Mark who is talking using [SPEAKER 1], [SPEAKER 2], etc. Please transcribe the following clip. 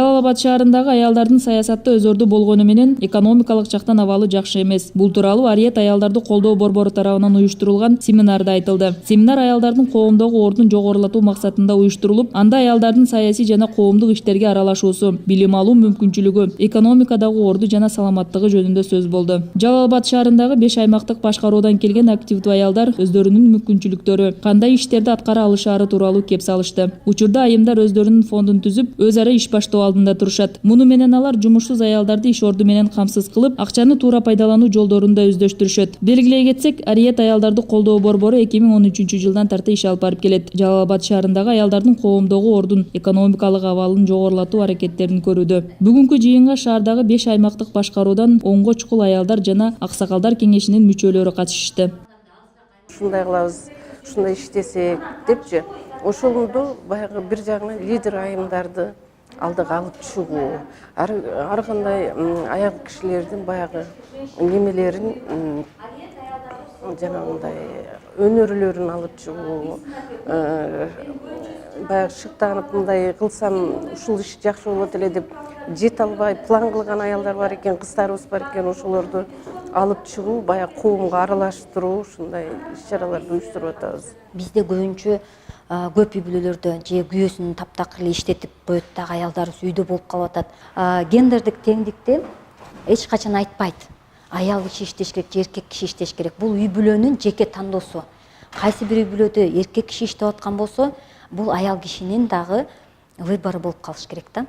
[SPEAKER 1] Жалал Абад шаарындагы аялдардын саясатта өзөрдү болгону менен экономикалык жактан абалы жакшы эмес. Бул тууралуу Ариет аялдарды колдоо борбору тарабынан уюштурулган семинарда айтылды. Семинар аялдардын коомдогу ордун жогорулатуу максатында уюштурулуп, анда аялдардын саясий жана коомдук иштерге аралашуусу, билим алуу мүмкүнчүлүгү, экономикадагы орду жана саламаттыгы жөнүндө сөз болду. Жалал Абад шаарындагы 5 аймактык башкаруудан келген активдүү аялдар өздөрүнүн мүмкүнчүлүктөрү, кандай иштерди аткара алышаары тууралуу кеп салышты. Учурда айымдар өздөрүнүн фондун түзүп, өз ара иш баштоо алдында турушат. Муну менен алар жумушсуз аялдарды иш орду менен камсыз кылып, акчаны туура пайдалануу жолдорун да өздөштүрүшөт. Белгилей кетсек, Ариет аялдарды колдоо борбору 2013 жылдан тарта иш алып барып келет. Жалал Абад шаарындагы аялдардын коомдогу ордун, экономикалык абалын жогорулатуу аракеттерин көрүүдө. Бүгүнкү жыйынга шаардагы 5 аймактык башкаруудан 10го чукул аялдар жана аксакалдар кеңешинин мүчөлөрү катышышты.
[SPEAKER 2] Ушундай кылабыз, ушундай иштесек депчи, ошолорду баягы бир жагынан лидер айымдарды алдыга алып чыгуу, ар кандай аял кишилердин баягы немелерин, жанагындай өнөрлөрүн алып чыгуу, баягы шыктанып мындай кылсам ушул иш жакшы болот эле деп жете албай план кылган аялдар бар экен, кыздарыбыз бар экен, ошолорду алып чыгуу, баягы коомго аралаштыруу, ушундай иш-чараларды уюштуруп атабыз.
[SPEAKER 3] Бизде көбүнчө көп үй бүлөлөрдө же күйөөсүн таптак эле иштетип коет дагы аялдарыбыз үйдө болуп калып атат. Гендердик теңдикте эч качан айтпайт. Аял киши иштеш керек, же эркек киши иштеш керек. Бул үй бүлөнүн жеке тандоосу. Кайсы бир үй бүлөдө эркек киши иштеп аткан болсо, бул аял кишинин дагы выбору болуп калыш керек да.